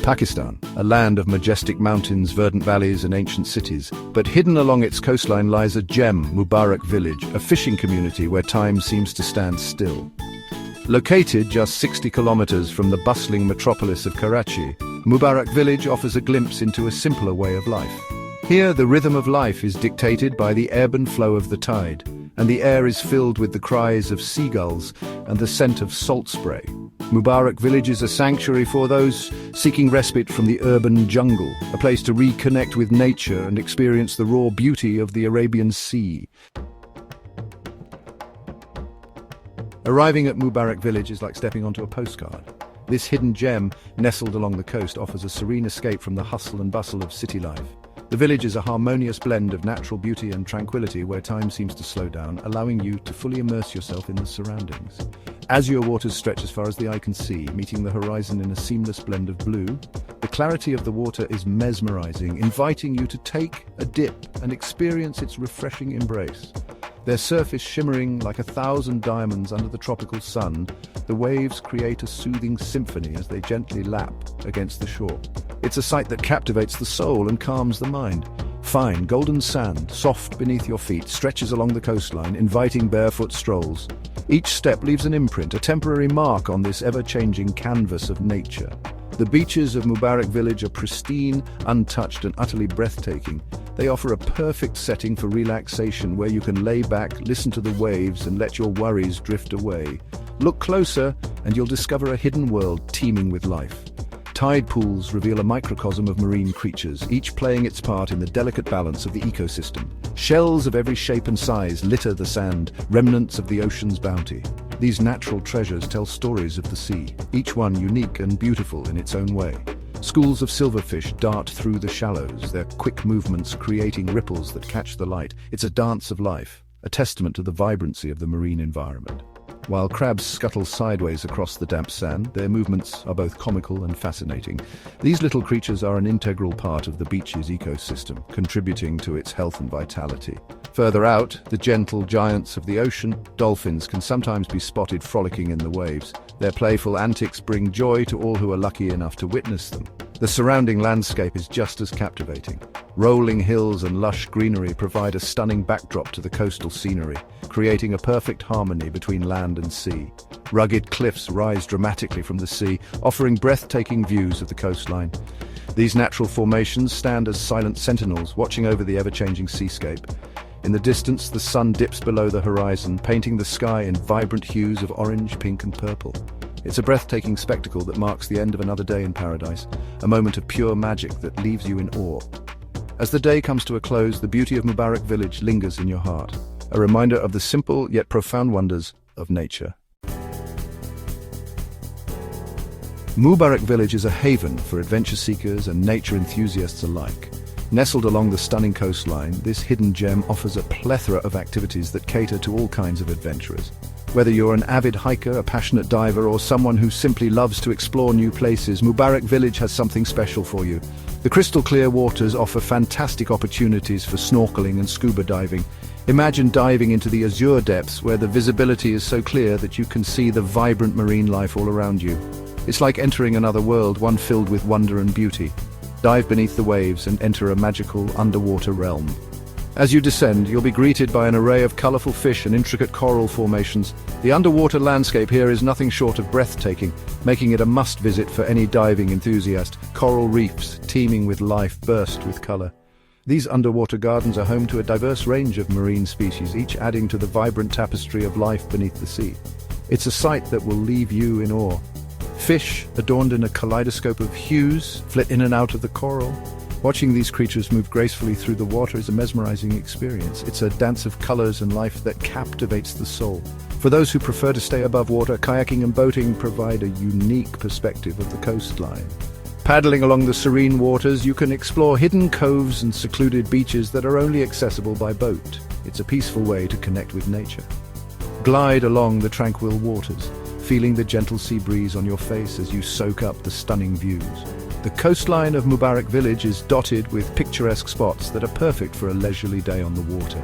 Pakistan, a land of majestic mountains, verdant valleys and ancient cities. But hidden along its coastline lies a gem, MUBARAK village, a fishing community where time seems to stand still. Located just 60 kilometers from the bustling metropolis of Karachi, MUBARAK village offers a glimpse into a simpler way of life. Here, the rhythm of life is dictated by the ebb and flow of the tide, and the air is filled with the cries of seagulls and the scent of salt spray. MUBARAK village is a sanctuary for those seeking respite from the urban jungle, a place to reconnect with nature and experience the raw beauty of the Arabian Sea. Arriving at MUBARAK village is like stepping onto a postcard. This hidden gem, nestled along the coast, offers a serene escape from the hustle and bustle of city life. The village is a harmonious blend of natural beauty and tranquility where time seems to slow down, allowing you to fully immerse yourself in the surroundings. Azure waters stretch as far as the eye can see, meeting the horizon in a seamless blend of blue. The clarity of the water is mesmerizing, inviting you to take a dip and experience its refreshing embrace. Their surface shimmering like 1,000 diamonds under the tropical sun, the waves create a soothing symphony as they gently lap against the shore. It's a sight that captivates the soul and calms the mind. Fine, golden sand, soft beneath your feet, stretches along the coastline, inviting barefoot strolls. Each step leaves an imprint, a temporary mark on this ever-changing canvas of nature. The beaches of MUBARAK village are pristine, untouched and utterly breathtaking. They offer a perfect setting for relaxation where you can lay back, listen to the waves and let your worries drift away. Look closer and you'll discover a hidden world teeming with life. Tide pools reveal a microcosm of marine creatures, each playing its part in the delicate balance of the ecosystem. Shells of every shape and size litter the sand, remnants of the ocean's bounty. These natural treasures tell stories of the sea, each one unique and beautiful in its own way. Schools of silverfish dart through the shallows, their quick movements creating ripples that catch the light. It's a dance of life, a testament to the vibrancy of the marine environment. While crabs scuttle sideways across the damp sand, their movements are both comical and fascinating. These little creatures are an integral part of the beach's ecosystem, contributing to its health and vitality. Further out, the gentle giants of the ocean, dolphins, can sometimes be spotted frolicking in the waves. Their playful antics bring joy to all who are lucky enough to witness them. The surrounding landscape is just as captivating. Rolling hills and lush greenery provide a stunning backdrop to the coastal scenery, creating a perfect harmony between land and sea. Rugged cliffs rise dramatically from the sea, offering breathtaking views of the coastline. These natural formations stand as silent sentinels, watching over the ever-changing seascape. In the distance, the sun dips below the horizon, painting the sky in vibrant hues of orange, pink and purple. It's a breathtaking spectacle that marks the end of another day in paradise, a moment of pure magic that leaves you in awe. As the day comes to a close, the beauty of MUBARAK village lingers in your heart, a reminder of the simple yet profound wonders of nature. MUBARAK village is a haven for adventure seekers and nature enthusiasts alike. Nestled along the stunning coastline, this hidden gem offers a plethora of activities that cater to all kinds of adventurers. Whether you're an avid hiker, a passionate diver, or someone who simply loves to explore new places, MUBARAK village has something special for you. The crystal clear waters offer fantastic opportunities for snorkeling and scuba diving. Imagine diving into the azure depths where the visibility is so clear that you can see the vibrant marine life all around you. It's like entering another world, one filled with wonder and beauty. Dive beneath the waves and enter a magical underwater realm. As you descend, you'll be greeted by an array of colorful fish and intricate coral formations. The underwater landscape here is nothing short of breathtaking, making it a must-visit for any diving enthusiast. Coral reefs, teeming with life, burst with color. These underwater gardens are home to a diverse range of marine species, each adding to the vibrant tapestry of life beneath the sea. It's a sight that will leave you in awe. Fish, adorned in a kaleidoscope of hues, flit in and out of the coral. Watching these creatures move gracefully through the water is a mesmerizing experience. It's a dance of colors and life that captivates the soul. For those who prefer to stay above water, kayaking and boating provide a unique perspective of the coastline. Paddling along the serene waters, you can explore hidden coves and secluded beaches that are only accessible by boat. It's a peaceful way to connect with nature. Glide along the tranquil waters, feeling the gentle sea breeze on your face as you soak up the stunning views. The coastline of MUBARAK village is dotted with picturesque spots that are perfect for a leisurely day on the water.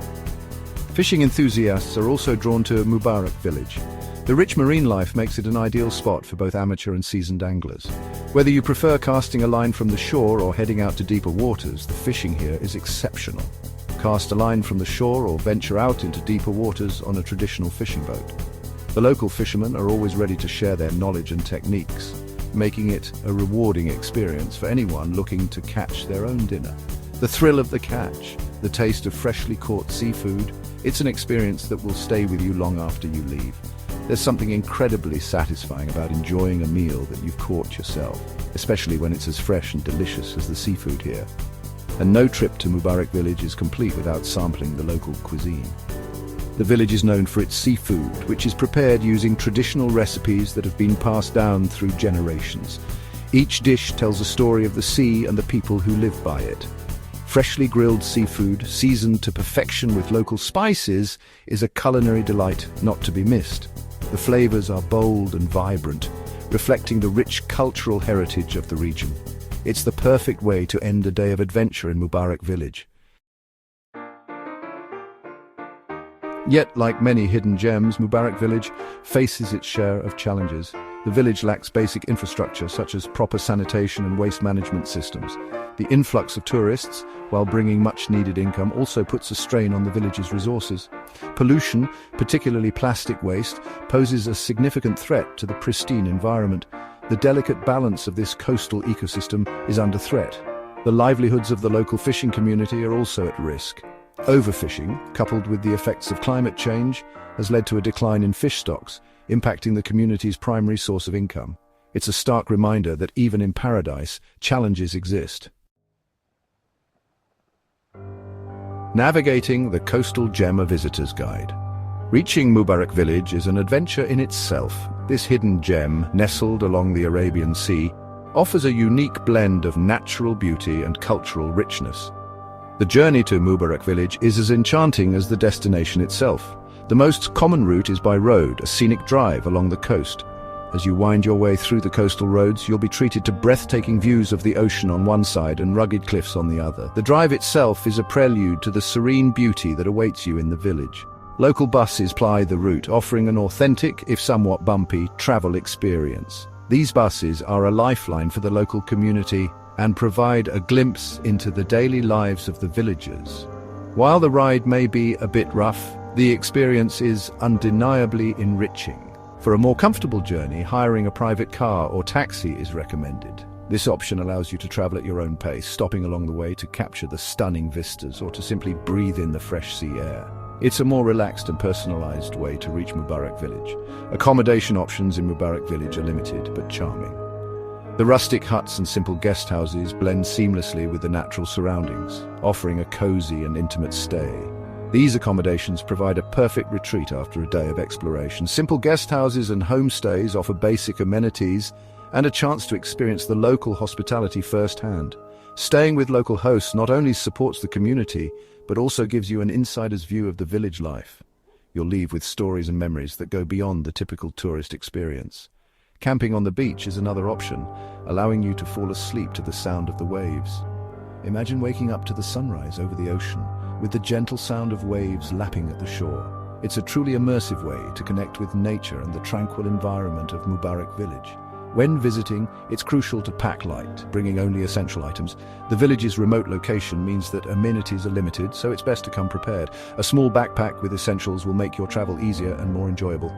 Fishing enthusiasts are also drawn to MUBARAK village. The rich marine life makes it an ideal spot for both amateur and seasoned anglers. Whether you prefer casting a line from the shore or heading out to deeper waters, the fishing here is exceptional. Cast a line from the shore or venture out into deeper waters on a traditional fishing boat. The local fishermen are always ready to share their knowledge and techniques, making it a rewarding experience for anyone looking to catch their own dinner. The thrill of the catch, the taste of freshly caught seafood, it's an experience that will stay with you long after you leave. There's something incredibly satisfying about enjoying a meal that you've caught yourself, especially when it's as fresh and delicious as the seafood here. And no trip to Mubarak Village is complete without sampling the local cuisine. The village is known for its seafood, which is prepared using traditional recipes that have been passed down through generations. Each dish tells a story of the sea and the people who live by it. Freshly grilled seafood, seasoned to perfection with local spices, is a culinary delight not to be missed. The flavors are bold and vibrant, reflecting the rich cultural heritage of the region. It's the perfect way to end a day of adventure in Mubarak Village. Yet, like many hidden gems, Mubarak Village faces its share of challenges. The village lacks basic infrastructure such as proper sanitation and waste management systems. The influx of tourists, while bringing much-needed income, also puts a strain on the village's resources. Pollution, particularly plastic waste, poses a significant threat to the pristine environment. The delicate balance of this coastal ecosystem is under threat. The livelihoods of the local fishing community are also at risk. Overfishing, coupled with the effects of climate change, has led to a decline in fish stocks, impacting the community's primary source of income. It's a stark reminder that even in paradise, challenges exist. Navigating the Coastal Gem: A Visitor's Guide. Reaching Mubarak Village is an adventure in itself. This hidden gem, nestled along the Arabian Sea, offers a unique blend of natural beauty and cultural richness. The journey to Mubarak Village is as enchanting as the destination itself. The most common route is by road, a scenic drive along the coast. As you wind your way through the coastal roads, you'll be treated to breathtaking views of the ocean on one side and rugged cliffs on the other. The drive itself is a prelude to the serene beauty that awaits you in the village. Local buses ply the route, offering an authentic, if somewhat bumpy, travel experience. These buses are a lifeline for the local community and provide a glimpse into the daily lives of the villagers. While the ride may be a bit rough, the experience is undeniably enriching. For a more comfortable journey, hiring a private car or taxi is recommended. This option allows you to travel at your own pace, stopping along the way to capture the stunning vistas or to simply breathe in the fresh sea air. It's a more relaxed and personalized way to reach Mubarak Village. Accommodation options in Mubarak Village are limited but charming. The rustic huts and simple guest houses blend seamlessly with the natural surroundings, offering a cozy and intimate stay. These accommodations provide a perfect retreat after a day of exploration. Simple guest houses and homestays offer basic amenities and a chance to experience the local hospitality firsthand. Staying with local hosts not only supports the community, but also gives you an insider's view of the village life. You'll leave with stories and memories that go beyond the typical tourist experience. Camping on the beach is another option, allowing you to fall asleep to the sound of the waves. Imagine waking up to the sunrise over the ocean, with the gentle sound of waves lapping at the shore. It's a truly immersive way to connect with nature and the tranquil environment of Mubarak Village. When visiting, it's crucial to pack light, bringing only essential items. The village's remote location means that amenities are limited, so it's best to come prepared. A small backpack with essentials will make your travel easier and more enjoyable.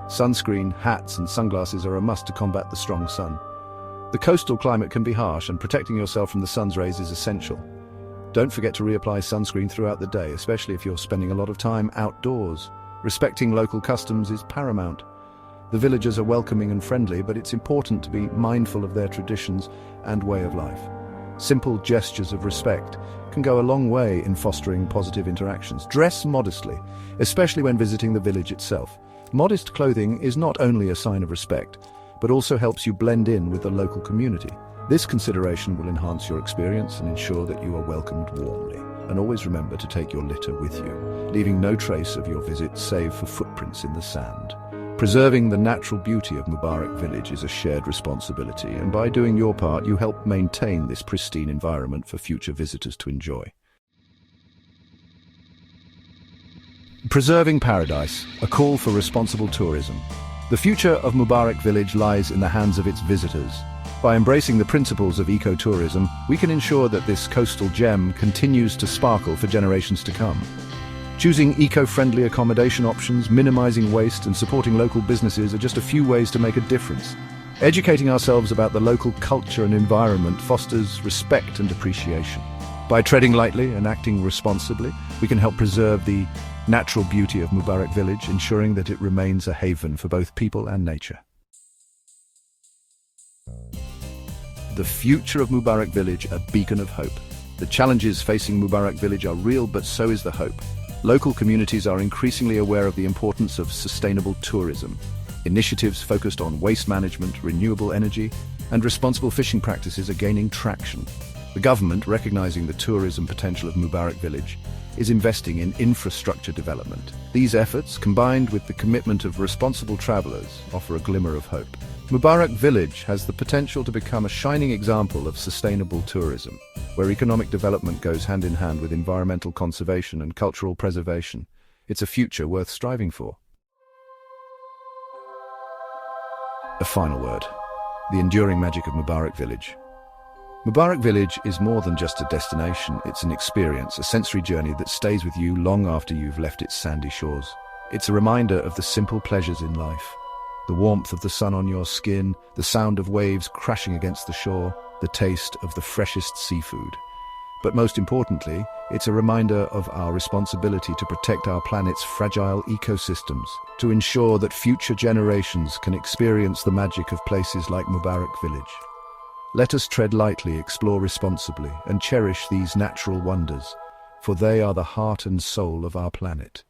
Sunscreen, hats, and sunglasses are a must to combat the strong sun. The coastal climate can be harsh, and protecting yourself from the sun's rays is essential. Don't forget to reapply sunscreen throughout the day, especially if you're spending a lot of time outdoors. Respecting local customs is paramount. The villagers are welcoming and friendly, but it's important to be mindful of their traditions and way of life. Simple gestures of respect can go a long way in fostering positive interactions. Dress modestly, especially when visiting the village itself. Modest clothing is not only a sign of respect, but also helps you blend in with the local community. This consideration will enhance your experience and ensure that you are welcomed warmly. And always remember to take your litter with you, leaving no trace of your visit save for footprints in the sand. Preserving the natural beauty of Mubarak Village is a shared responsibility, and by doing your part, you help maintain this pristine environment for future visitors to enjoy. Preserving Paradise, a call for responsible tourism. The future of Mubarak Village lies in the hands of its visitors. By embracing the principles of ecotourism, we can ensure that this coastal gem continues to sparkle for generations to come. Choosing eco-friendly accommodation options, minimizing waste, and supporting local businesses are just a few ways to make a difference. Educating ourselves about the local culture and environment fosters respect and appreciation. By treading lightly and acting responsibly, we can help preserve the natural beauty of Mubarak Village, ensuring that it remains a haven for both people and nature. The future of Mubarak Village, a beacon of hope. The challenges facing Mubarak Village are real, but so is the hope. Local communities are increasingly aware of the importance of sustainable tourism. Initiatives focused on waste management, renewable energy, and responsible fishing practices are gaining traction. The government, recognizing the tourism potential of Mubarak Village, is investing in infrastructure development. These efforts, combined with the commitment of responsible travelers, offer a glimmer of hope. Mubarak Village has the potential to become a shining example of sustainable tourism, where economic development goes hand in hand with environmental conservation and cultural preservation. It's a future worth striving for. A final word: the enduring magic of Mubarak Village. Mubarak Village is more than just a destination, it's an experience, a sensory journey that stays with you long after you've left its sandy shores. It's a reminder of the simple pleasures in life. The warmth of the sun on your skin, the sound of waves crashing against the shore, the taste of the freshest seafood. But most importantly, it's a reminder of our responsibility to protect our planet's fragile ecosystems, to ensure that future generations can experience the magic of places like Mubarak Village. Let us tread lightly, explore responsibly, and cherish these natural wonders, for they are the heart and soul of our planet.